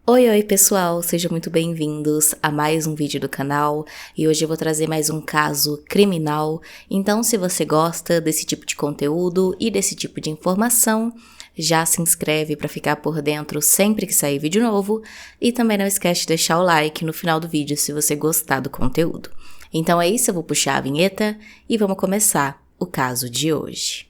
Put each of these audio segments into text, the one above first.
Oi pessoal, sejam muito bem-vindos a mais um vídeo do canal e hoje eu vou trazer mais um caso criminal. Então, se você gosta desse tipo de conteúdo e desse tipo de informação, já se inscreve para ficar por dentro sempre que sair vídeo novo e também não esquece de deixar o like no final do vídeo se você gostar do conteúdo. Então é isso, eu vou puxar a vinheta e vamos começar o caso de hoje.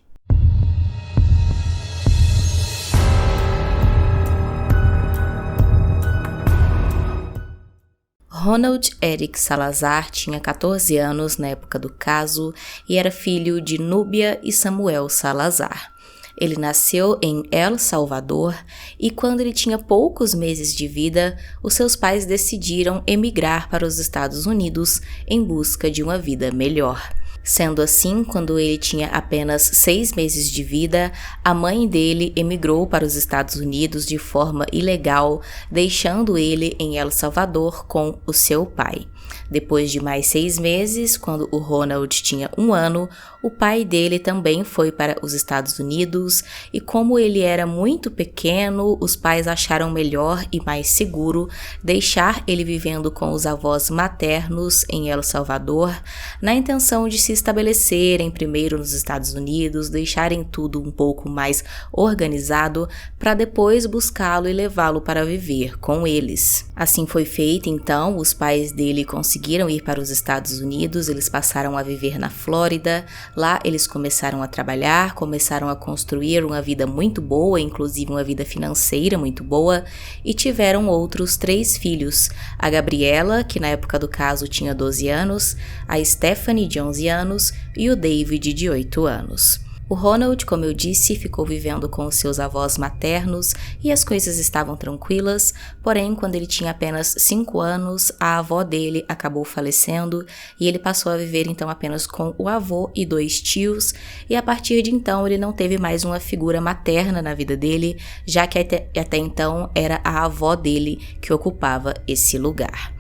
Ronald Eric Salazar tinha 14 anos na época do caso e era filho de Núbia e Samuel Salazar. Ele nasceu em El Salvador e quando ele tinha poucos meses de vida, os seus pais decidiram emigrar para os Estados Unidos em busca de uma vida melhor. Sendo assim, quando ele tinha apenas 6 meses de vida, a mãe dele emigrou para os Estados Unidos de forma ilegal, deixando ele em El Salvador com o seu pai. Depois de mais 6 meses, quando o Ronald tinha 1 ano, o pai dele também foi para os Estados Unidos e como ele era muito pequeno, os pais acharam melhor e mais seguro deixar ele vivendo com os avós maternos em El Salvador, na intenção de se estabelecerem primeiro nos Estados Unidos, deixarem tudo um pouco mais organizado para depois buscá-lo e levá-lo para viver com eles. Assim foi feito, então, os pais dele conseguiram ir para os Estados Unidos, eles passaram a viver na Flórida. Lá eles começaram a trabalhar, começaram a construir uma vida muito boa, inclusive uma vida financeira muito boa, e tiveram outros 3 filhos, a Gabriela, que na época do caso tinha 12 anos, a Stephanie, de 11 anos, e o David, de 8 anos. O Ronald, como eu disse, ficou vivendo com os seus avós maternos e as coisas estavam tranquilas, porém, quando ele tinha apenas 5 anos, a avó dele acabou falecendo e ele passou a viver então apenas com o avô e 2 tios, e a partir de então ele não teve mais uma figura materna na vida dele, já que até então era a avó dele que ocupava esse lugar.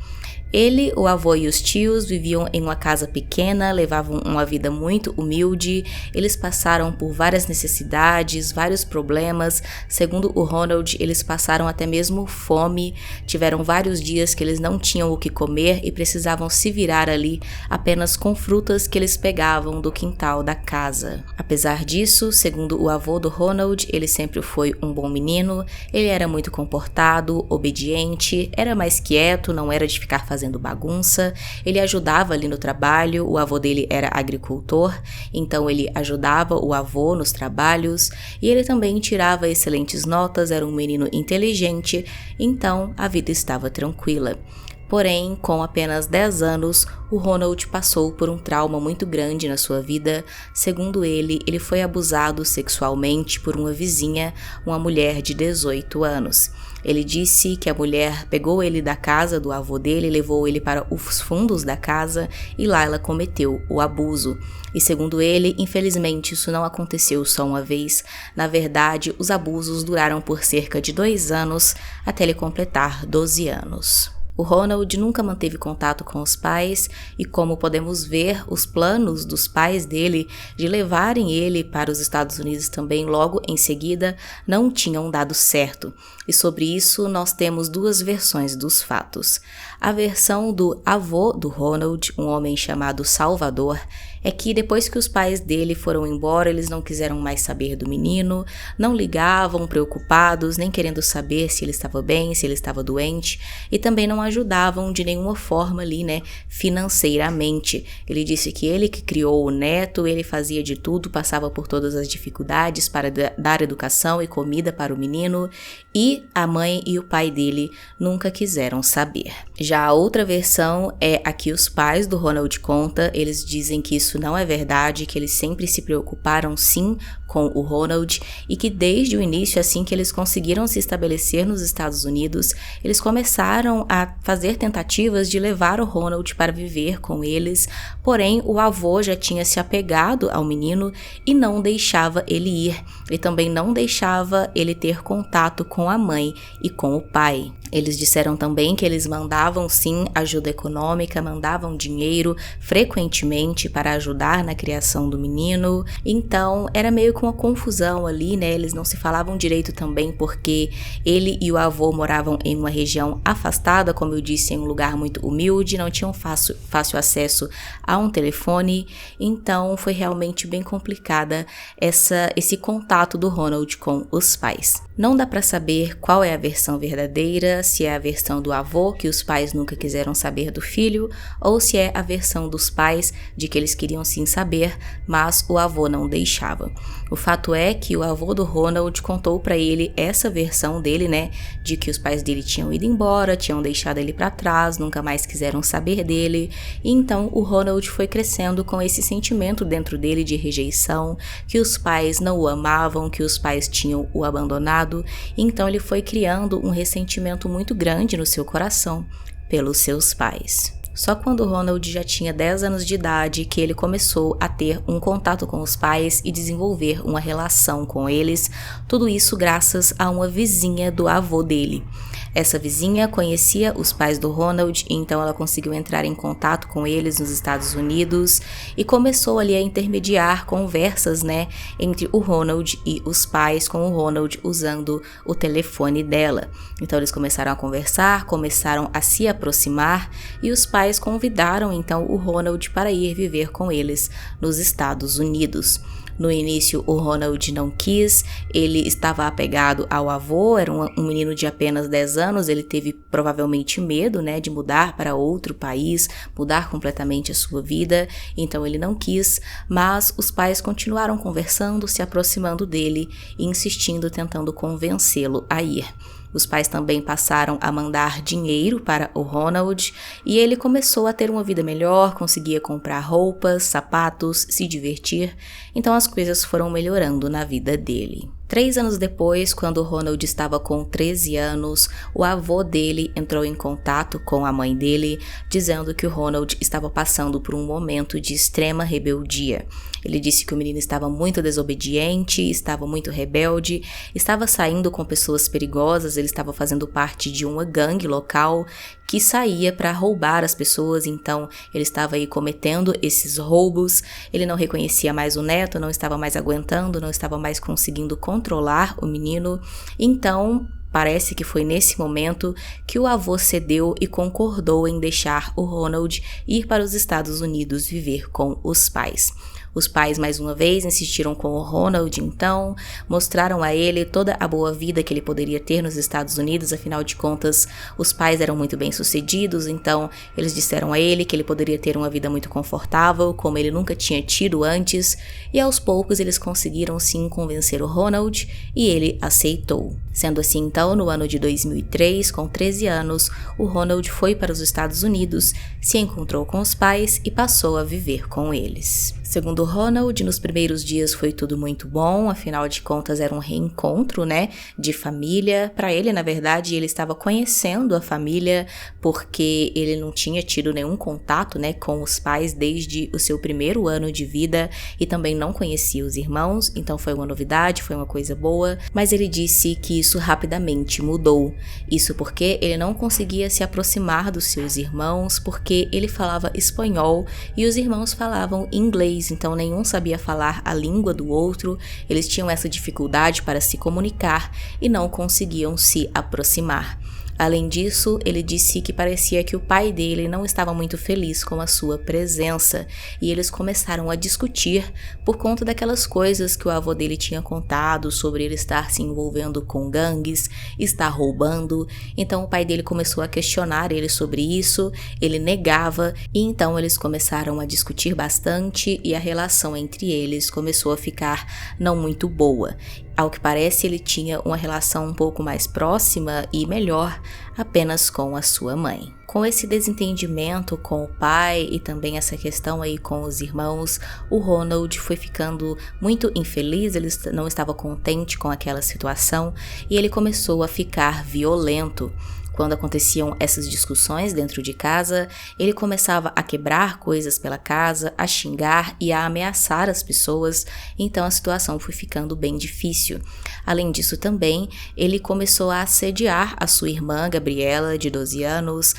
Ele, o avô e os tios viviam em uma casa pequena, levavam uma vida muito humilde, eles passaram por várias necessidades, vários problemas. Segundo o Ronald, eles passaram até mesmo fome, tiveram vários dias que eles não tinham o que comer e precisavam se virar ali apenas com frutas que eles pegavam do quintal da casa. Apesar disso, segundo o avô do Ronald, ele sempre foi um bom menino, ele era muito comportado, obediente, era mais quieto, não era de ficar fazendo bagunça, ele ajudava ali no trabalho, o avô dele era agricultor, então ele ajudava o avô nos trabalhos e ele também tirava excelentes notas, era um menino inteligente, então a vida estava tranquila. Porém, com apenas 10 anos, o Ronald passou por um trauma muito grande na sua vida. Segundo ele, ele foi abusado sexualmente por uma vizinha, uma mulher de 18 anos. Ele disse que a mulher pegou ele da casa do avô dele, levou ele para os fundos da casa e lá ela cometeu o abuso. E segundo ele, infelizmente isso não aconteceu só uma vez. Na verdade, os abusos duraram por cerca de 2 anos até ele completar 12 anos. O Ronald nunca manteve contato com os pais e, como podemos ver, os planos dos pais dele de levarem ele para os Estados Unidos também logo em seguida não tinham dado certo. E sobre isso nós temos 2 versões dos fatos. A versão do avô do Ronald, um homem chamado Salvador, é que depois que os pais dele foram embora, eles não quiseram mais saber do menino, não ligavam, preocupados, nem querendo saber se ele estava bem, se ele estava doente, e também não ajudavam de nenhuma forma ali, financeiramente. Ele disse que ele que criou o neto, ele fazia de tudo, passava por todas as dificuldades para dar educação e comida para o menino, e a mãe e o pai dele nunca quiseram saber. Já a outra versão é a que os pais do Ronald contam, eles dizem que isso não é verdade, que eles sempre se preocuparam sim com o Ronald e que desde o início, assim que eles conseguiram se estabelecer nos Estados Unidos, eles começaram a fazer tentativas de levar o Ronald para viver com eles, porém o avô já tinha se apegado ao menino e não deixava ele ir, e também não deixava ele ter contato com a mãe e com o pai. Eles disseram também que eles mandavam sim ajuda econômica, mandavam dinheiro frequentemente para ajudar na criação do menino. Então era meio que uma confusão ali, né? Eles não se falavam direito também porque ele e o avô moravam em uma região afastada, como eu disse, em um lugar muito humilde, não tinham fácil acesso a um telefone. Então foi realmente bem complicada esse contato do Ronald com os pais. Não dá para saber qual é a versão verdadeira, se é a versão do avô, que os pais nunca quiseram saber do filho, ou se é a versão dos pais, de que eles queriam sim saber, mas o avô não deixava. O fato é que o avô do Ronald contou para ele essa versão dele, né, de que os pais dele tinham ido embora, tinham deixado ele para trás, nunca mais quiseram saber dele, e então o Ronald foi crescendo com esse sentimento dentro dele de rejeição, que os pais não o amavam, que os pais tinham o abandonado. Então ele foi criando um ressentimento muito grande no seu coração pelos seus pais. Só quando Ronald já tinha 10 anos de idade que ele começou a ter um contato com os pais e desenvolver uma relação com eles, tudo isso graças a uma vizinha do avô dele. Essa vizinha conhecia os pais do Ronald, então ela conseguiu entrar em contato com eles nos Estados Unidos e começou ali a intermediar conversas, né, entre o Ronald e os pais, com o Ronald usando o telefone dela. Então eles começaram a conversar, começaram a se aproximar e os pais convidaram então o Ronald para ir viver com eles nos Estados Unidos. No início o Ronald não quis, ele estava apegado ao avô, era um menino de apenas 10 anos, ele teve provavelmente medo, né, de mudar para outro país, mudar completamente a sua vida, então ele não quis, mas os pais continuaram conversando, se aproximando dele e insistindo, tentando convencê-lo a ir. Os pais também passaram a mandar dinheiro para o Ronald e ele começou a ter uma vida melhor, conseguia comprar roupas, sapatos, se divertir, então as coisas foram melhorando na vida dele. 3 anos depois, quando o Ronald estava com 13 anos, o avô dele entrou em contato com a mãe dele, dizendo que o Ronald estava passando por um momento de extrema rebeldia. Ele disse que o menino estava muito desobediente, estava muito rebelde, estava saindo com pessoas perigosas, ele estava fazendo parte de uma gangue local que saía para roubar as pessoas, então ele estava aí cometendo esses roubos, ele não reconhecia mais o neto, não estava mais aguentando, não estava mais conseguindo controlar o menino, então parece que foi nesse momento que o avô cedeu e concordou em deixar o Ronald ir para os Estados Unidos viver com os pais. Os pais, mais uma vez, insistiram com o Ronald, então, mostraram a ele toda a boa vida que ele poderia ter nos Estados Unidos, afinal de contas, os pais eram muito bem-sucedidos, então eles disseram a ele que ele poderia ter uma vida muito confortável, como ele nunca tinha tido antes, e aos poucos eles conseguiram sim convencer o Ronald, e ele aceitou. Sendo assim, então, no ano de 2003, com 13 anos, o Ronald foi para os Estados Unidos, se encontrou com os pais e passou a viver com eles. Segundo Ronald, nos primeiros dias foi tudo muito bom, afinal de contas era um reencontro, né, de família. Para ele, na verdade, ele estava conhecendo a família porque ele não tinha tido nenhum contato, né, com os pais desde o seu primeiro ano de vida e também não conhecia os irmãos, então foi uma novidade, foi uma coisa boa, mas ele disse que isso rapidamente mudou. Isso porque ele não conseguia se aproximar dos seus irmãos porque ele falava espanhol e os irmãos falavam inglês, então nenhum sabia falar a língua do outro, eles tinham essa dificuldade para se comunicar e não conseguiam se aproximar. Além disso, ele disse que parecia que o pai dele não estava muito feliz com a sua presença e eles começaram a discutir por conta daquelas coisas que o avô dele tinha contado sobre ele estar se envolvendo com gangues, estar roubando. Então o pai dele começou a questionar ele sobre isso, ele negava e então eles começaram a discutir bastante e a relação entre eles começou a ficar não muito boa. Ao que parece, ele tinha uma relação um pouco mais próxima e melhor apenas com a sua mãe. Com esse desentendimento com o pai e também essa questão aí com os irmãos, o Ronald foi ficando muito infeliz, ele não estava contente com aquela situação e ele começou a ficar violento. Quando aconteciam essas discussões dentro de casa, ele começava a quebrar coisas pela casa, a xingar e a ameaçar as pessoas, então a situação foi ficando bem difícil. Além disso também, ele começou a assediar a sua irmã Gabriela, de 12 anos,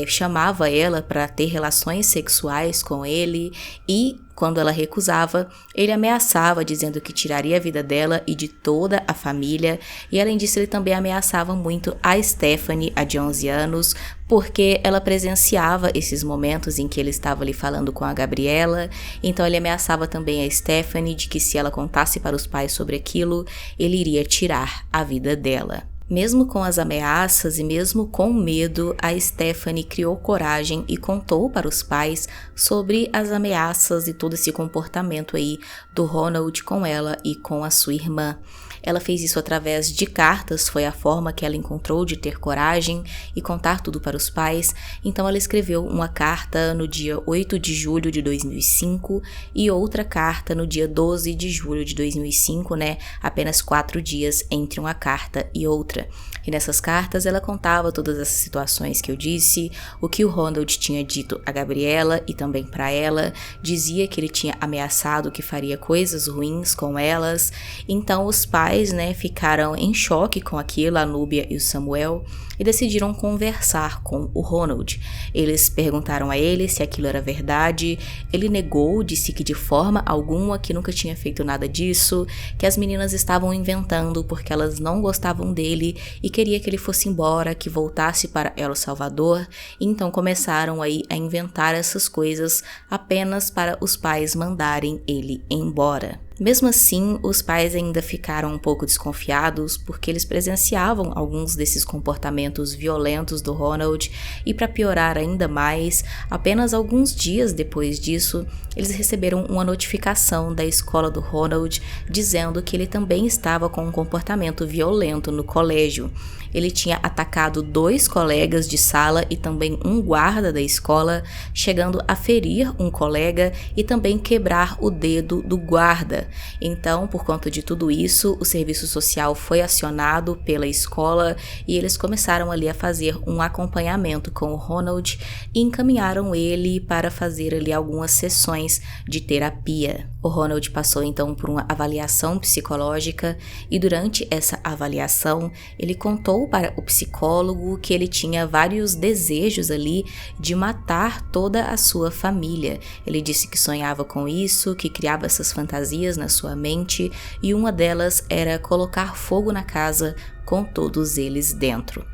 chamava ela para ter relações sexuais com ele e, quando ela recusava, ele ameaçava dizendo que tiraria a vida dela e de toda a família, e além disso ele também ameaçava muito a Stephanie, a de 11 anos, porque ela presenciava esses momentos em que ele estava ali falando com a Gabriela, então ele ameaçava também a Stephanie de que se ela contasse para os pais sobre aquilo, ele iria tirar a vida dela. Mesmo com as ameaças e mesmo com medo, a Stephanie criou coragem e contou para os pais sobre as ameaças e todo esse comportamento aí do Ronald com ela e com a sua irmã. Ela fez isso através de cartas, foi a forma que ela encontrou de ter coragem e contar tudo para os pais. Então ela escreveu uma carta no dia 8 de julho de 2005 e outra carta no dia 12 de julho de 2005, apenas 4 dias entre uma carta e outra. E nessas cartas ela contava todas essas situações que eu disse, o que o Ronald tinha dito a Gabriela e também para ela, dizia que ele tinha ameaçado que faria coisas ruins com elas. Então os pais, ficaram em choque com aquilo, a Núbia e o Samuel, e decidiram conversar com o Ronald. Eles perguntaram a ele se aquilo era verdade, ele negou, disse que de forma alguma, que nunca tinha feito nada disso, que as meninas estavam inventando porque elas não gostavam dele e queria que ele fosse embora, que voltasse para El Salvador. Então começaram aí a inventar essas coisas apenas para os pais mandarem ele embora. Mesmo assim, os pais ainda ficaram um pouco desconfiados porque eles presenciavam alguns desses comportamentos violentos do Ronald e, para piorar ainda mais, apenas alguns dias depois disso, eles receberam uma notificação da escola do Ronald dizendo que ele também estava com um comportamento violento no colégio. Ele tinha atacado 2 colegas de sala e também um guarda da escola, chegando a ferir um colega e também quebrar o dedo do guarda. Então, por conta de tudo isso, o serviço social foi acionado pela escola e eles começaram ali a fazer um acompanhamento com o Ronald e encaminharam ele para fazer ali algumas sessões de terapia. O Ronald passou então por uma avaliação psicológica e durante essa avaliação ele contou para o psicólogo que ele tinha vários desejos ali de matar toda a sua família. Ele disse que sonhava com isso, que criava essas fantasias na sua mente e uma delas era colocar fogo na casa com todos eles dentro.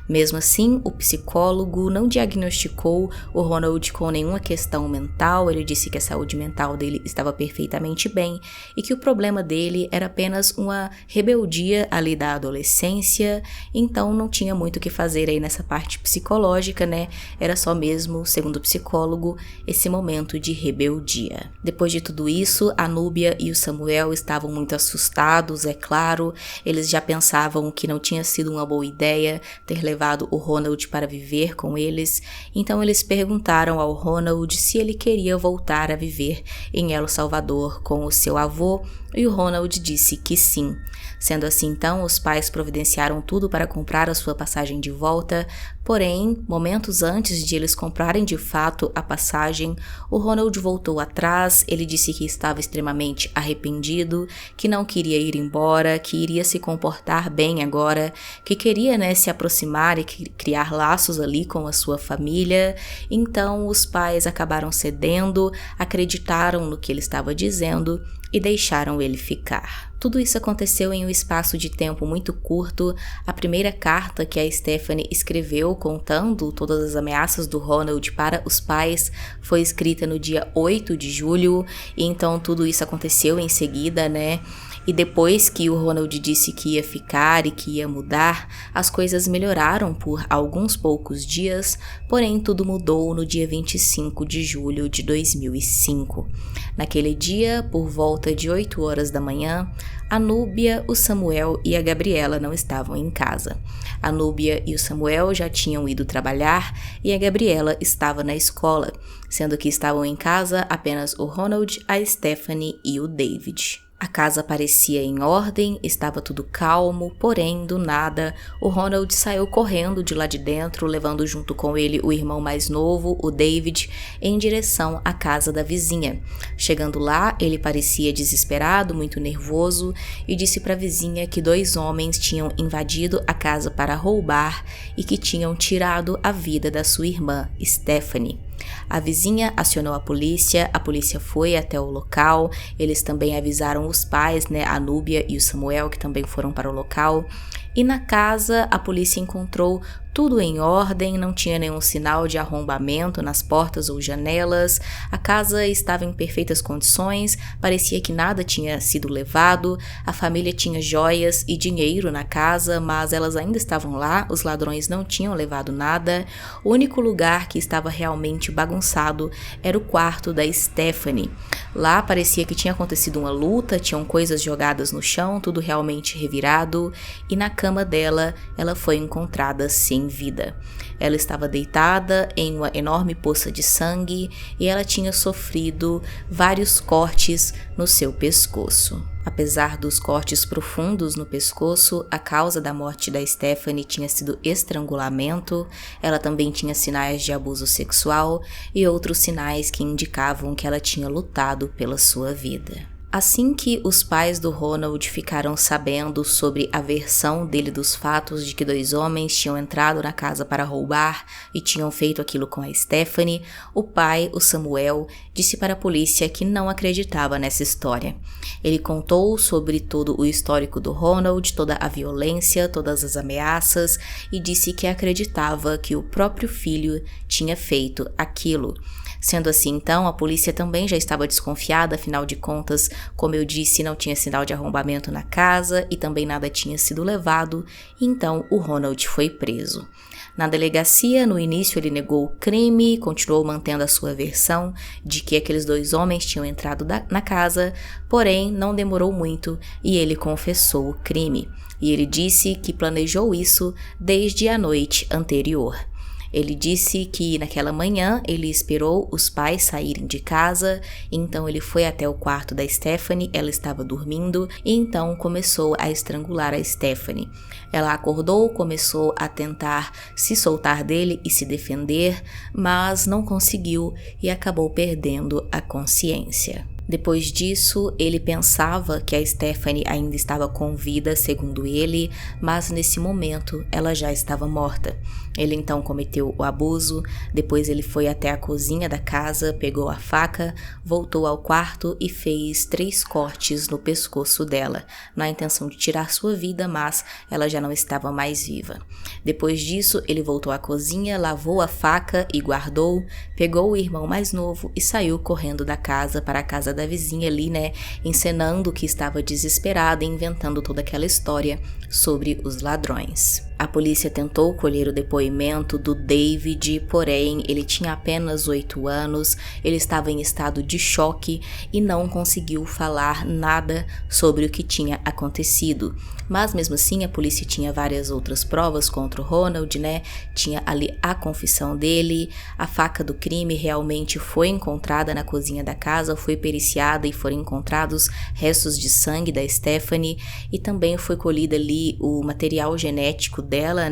Mesmo assim, o psicólogo não diagnosticou o Ronald com nenhuma questão mental, ele disse que a saúde mental dele estava perfeitamente bem e que o problema dele era apenas uma rebeldia ali da adolescência, então não tinha muito o que fazer aí nessa parte psicológica, Era só mesmo, segundo o psicólogo, esse momento de rebeldia. Depois de tudo isso, a Núbia e o Samuel estavam muito assustados, é claro, eles já pensavam que não tinha sido uma boa ideia ter levado o Ronald para viver com eles, então eles perguntaram ao Ronald se ele queria voltar a viver em El Salvador com o seu avô, e o Ronald disse que sim. Sendo assim, então, os pais providenciaram tudo para comprar a sua passagem de volta, porém, momentos antes de eles comprarem de fato a passagem, o Ronald voltou atrás, ele disse que estava extremamente arrependido, que não queria ir embora, que iria se comportar bem agora, que queria, se aproximar e criar laços ali com a sua família. Então, os pais acabaram cedendo, acreditaram no que ele estava dizendo e deixaram ele ficar. Tudo isso aconteceu em um espaço de tempo muito curto. A primeira carta que a Stephanie escreveu contando todas as ameaças do Ronald para os pais foi escrita no dia 8 de julho, e então tudo isso aconteceu em seguida, E depois que o Ronald disse que ia ficar e que ia mudar, as coisas melhoraram por alguns poucos dias, porém tudo mudou no dia 25 de julho de 2005. Naquele dia, por volta de 8 horas da manhã, a Núbia, o Samuel e a Gabriela não estavam em casa. A Núbia e o Samuel já tinham ido trabalhar e a Gabriela estava na escola, sendo que estavam em casa apenas o Ronald, a Stephanie e o David. A casa parecia em ordem, estava tudo calmo, porém, do nada, o Ronald saiu correndo de lá de dentro, levando junto com ele o irmão mais novo, o David, em direção à casa da vizinha. Chegando lá, ele parecia desesperado, muito nervoso, e disse para a vizinha que 2 homens tinham invadido a casa para roubar e que tinham tirado a vida da sua irmã, Stephanie. A vizinha acionou a polícia foi até o local, eles também avisaram os pais, a Núbia e o Samuel, que também foram para o local. E na casa, a polícia encontrou tudo em ordem, não tinha nenhum sinal de arrombamento nas portas ou janelas, a casa estava em perfeitas condições, parecia que nada tinha sido levado, a família tinha joias e dinheiro na casa, mas elas ainda estavam lá, os ladrões não tinham levado nada. O único lugar que estava realmente bagunçado era o quarto da Stephanie. Lá parecia que tinha acontecido uma luta, tinham coisas jogadas no chão, tudo realmente revirado, e na cama dela, ela foi encontrada sem vida. Ela estava deitada em uma enorme poça de sangue e ela tinha sofrido vários cortes no seu pescoço. Apesar dos cortes profundos no pescoço, a causa da morte da Stephanie tinha sido estrangulamento, ela também tinha sinais de abuso sexual e outros sinais que indicavam que ela tinha lutado pela sua vida. Assim que os pais do Ronald ficaram sabendo sobre a versão dele dos fatos de que 2 homens tinham entrado na casa para roubar e tinham feito aquilo com a Stephanie, o pai, o Samuel, disse para a polícia que não acreditava nessa história. Ele contou sobre todo o histórico do Ronald, toda a violência, todas as ameaças e disse que acreditava que o próprio filho tinha feito aquilo. Sendo assim, então, a polícia também já estava desconfiada, afinal de contas, como eu disse, não tinha sinal de arrombamento na casa e também nada tinha sido levado, então o Ronald foi preso. Na delegacia, no início ele negou o crime, continuou mantendo a sua versão de que aqueles 2 homens tinham entrado na casa, porém não demorou muito e ele confessou o crime. E ele disse que planejou isso desde a noite anterior. Ele disse que naquela manhã ele esperou os pais saírem de casa, então ele foi até o quarto da Stephanie, ela estava dormindo, e então começou a estrangular a Stephanie. Ela acordou, começou a tentar se soltar dele e se defender, mas não conseguiu e acabou perdendo a consciência. Depois disso, ele pensava que a Stephanie ainda estava com vida, segundo ele, mas nesse momento ela já estava morta. Ele então cometeu o abuso, depois ele foi até a cozinha da casa, pegou a faca, voltou ao quarto e fez 3 cortes no pescoço dela, na intenção de tirar sua vida, mas ela já não estava mais viva. Depois disso, ele voltou à cozinha, lavou a faca e guardou, pegou o irmão mais novo e saiu correndo da casa para a casa da vizinha ali, encenando que estava desesperada e inventando toda aquela história sobre os ladrões. A polícia tentou colher o depoimento do David, porém ele tinha apenas 8 anos, ele estava em estado de choque e não conseguiu falar nada sobre o que tinha acontecido. Mas mesmo assim a polícia tinha várias outras provas contra o Ronald, Tinha ali a confissão dele, a faca do crime realmente foi encontrada na cozinha da casa, foi periciada e foram encontrados restos de sangue da Stephanie e também foi colhido ali o material genético dela,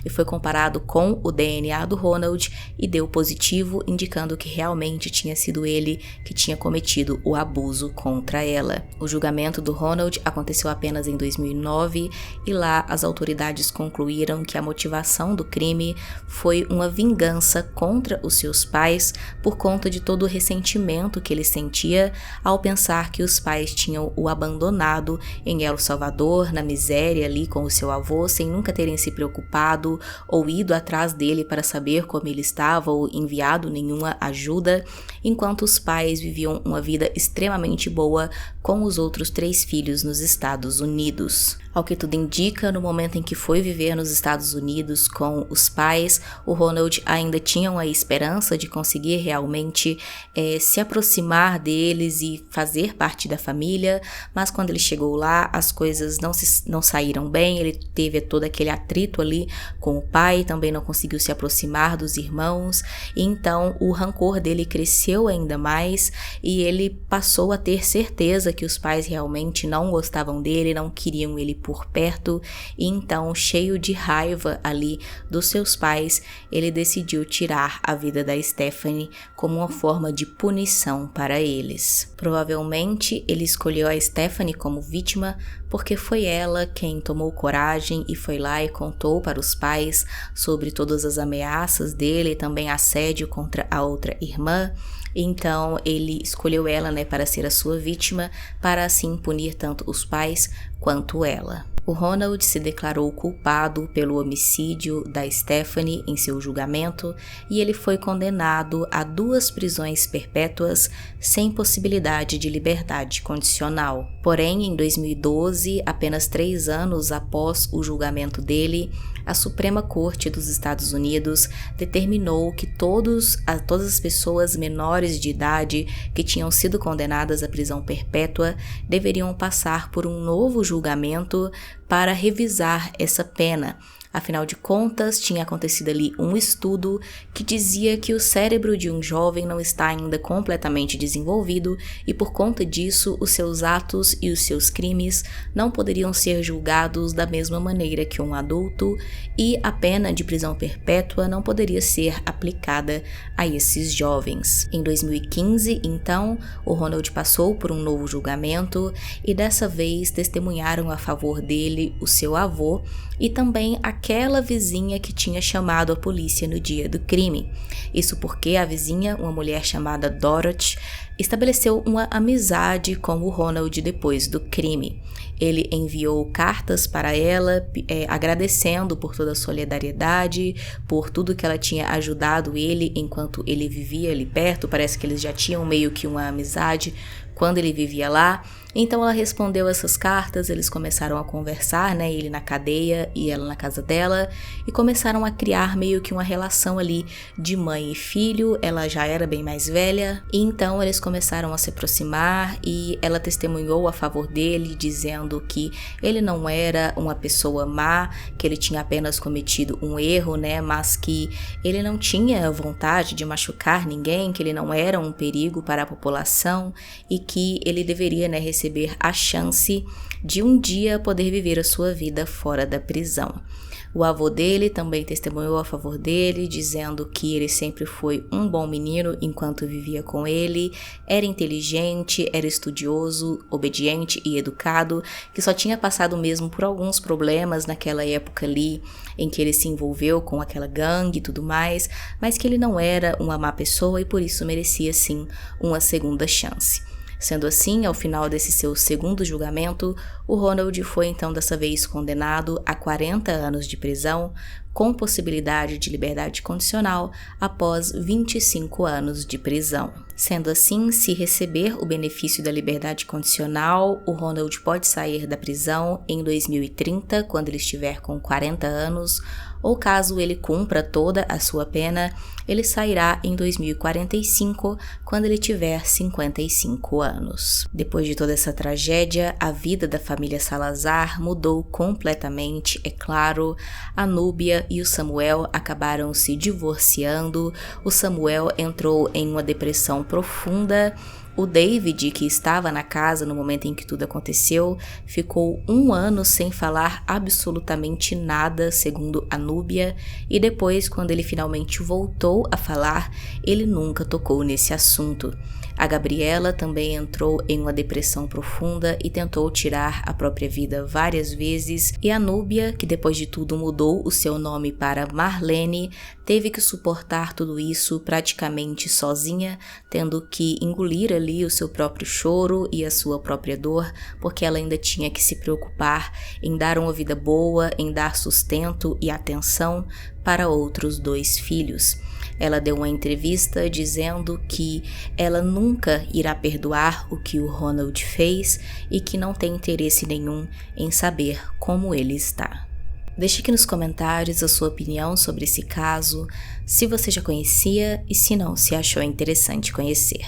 e foi comparado com o DNA do Ronald e deu positivo, indicando que realmente tinha sido ele que tinha cometido o abuso contra ela. O julgamento do Ronald aconteceu apenas em 2009 e lá as autoridades concluíram que a motivação do crime foi uma vingança contra os seus pais por conta de todo o ressentimento que ele sentia ao pensar que os pais tinham o abandonado em El Salvador, na miséria ali com o seu avô, sem nunca terem se preocupado ou ido atrás dele para saber como ele estava ou enviado nenhuma ajuda, enquanto os pais viviam uma vida extremamente boa com os outros 3 filhos nos Estados Unidos. Ao que tudo indica, no momento em que foi viver nos Estados Unidos com os pais, o Ronald ainda tinha uma esperança de conseguir realmente se aproximar deles e fazer parte da família, mas quando ele chegou lá, as coisas não saíram bem, ele teve todo aquele atrito ali com o pai, também não conseguiu se aproximar dos irmãos, e então o rancor dele cresceu cresceu ainda mais e ele passou a ter certeza que os pais realmente não gostavam dele, não queriam ele por perto, e então, cheio de raiva ali dos seus pais, ele decidiu tirar a vida da Stephanie como uma forma de punição para eles. Provavelmente ele escolheu a Stephanie como vítima porque foi ela quem tomou coragem e foi lá e contou para os pais sobre todas as ameaças dele e também assédio contra a outra irmã. Então ele escolheu ela, para ser a sua vítima, para assim punir tanto os pais quanto ela. O Ronald se declarou culpado pelo homicídio da Stephanie em seu julgamento e ele foi condenado a 2 prisões perpétuas sem possibilidade de liberdade condicional. Porém, em 2012, apenas 3 anos após o julgamento dele, a Suprema Corte dos Estados Unidos determinou que todas as pessoas menores de idade que tinham sido condenadas à prisão perpétua deveriam passar por um novo julgamento para revisar essa pena. Afinal de contas, tinha acontecido ali um estudo que dizia que o cérebro de um jovem não está ainda completamente desenvolvido e por conta disso, os seus atos e os seus crimes não poderiam ser julgados da mesma maneira que um adulto e a pena de prisão perpétua não poderia ser aplicada a esses jovens. Em 2015, então, o Ronald passou por um novo julgamento e dessa vez testemunharam a favor dele o seu avô e também aquela vizinha que tinha chamado a polícia no dia do crime. Isso porque a vizinha, uma mulher chamada Dorothy, estabeleceu uma amizade com o Ronald depois do crime. Ele enviou cartas para ela, agradecendo por toda a solidariedade, por tudo que ela tinha ajudado ele enquanto ele vivia ali perto. Parece que eles já tinham meio que uma amizade quando ele vivia lá. Então ela respondeu essas cartas, eles começaram a conversar, ele na cadeia e ela na casa dela, e começaram a criar meio que uma relação ali de mãe e filho. Ela já era bem mais velha, e então eles começaram a se aproximar e ela testemunhou a favor dele, dizendo que ele não era uma pessoa má, que ele tinha apenas cometido um erro, mas que ele não tinha vontade de machucar ninguém, que ele não era um perigo para a população e que ele deveria, receber a chance de um dia poder viver a sua vida fora da prisão. O avô dele também testemunhou a favor dele, dizendo que ele sempre foi um bom menino enquanto vivia com ele, era inteligente, era estudioso, obediente e educado, que só tinha passado mesmo por alguns problemas naquela época ali em que ele se envolveu com aquela gangue e tudo mais, mas que ele não era uma má pessoa e por isso merecia sim uma segunda chance. Sendo assim, ao final desse seu segundo julgamento, o Ronald foi então dessa vez condenado a 40 anos de prisão, com possibilidade de liberdade condicional após 25 anos de prisão. Sendo assim, se receber o benefício da liberdade condicional, o Ronald pode sair da prisão em 2030, quando ele estiver com 40 anos, ou caso ele cumpra toda a sua pena, ele sairá em 2045, quando ele tiver 55 anos. Depois de toda essa tragédia, a vida da família Salazar mudou completamente, é claro. A Núbia e o Samuel acabaram se divorciando, o Samuel entrou em uma depressão profunda. O David, que estava na casa no momento em que tudo aconteceu, ficou 1 ano sem falar absolutamente nada, segundo a Núbia, e depois, quando ele finalmente voltou a falar, ele nunca tocou nesse assunto. A Gabriela também entrou em uma depressão profunda e tentou tirar a própria vida várias vezes, e a Núbia, que depois de tudo mudou o seu nome para Marlene, teve que suportar tudo isso praticamente sozinha, tendo que engolir ali o seu próprio choro e a sua própria dor, porque ela ainda tinha que se preocupar em dar uma vida boa, em dar sustento e atenção para outros 2 filhos. Ela deu uma entrevista dizendo que ela nunca irá perdoar o que o Ronald fez e que não tem interesse nenhum em saber como ele está. Deixe aqui nos comentários a sua opinião sobre esse caso, se você já conhecia e se não, se achou interessante conhecer.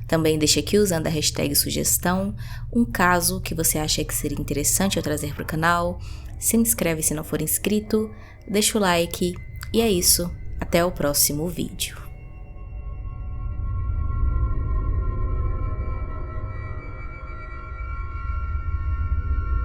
Também deixe aqui, usando a hashtag sugestão, um caso que você acha que seria interessante eu trazer para o canal. Se inscreve se não for inscrito, deixa o like e é isso. Até o próximo vídeo.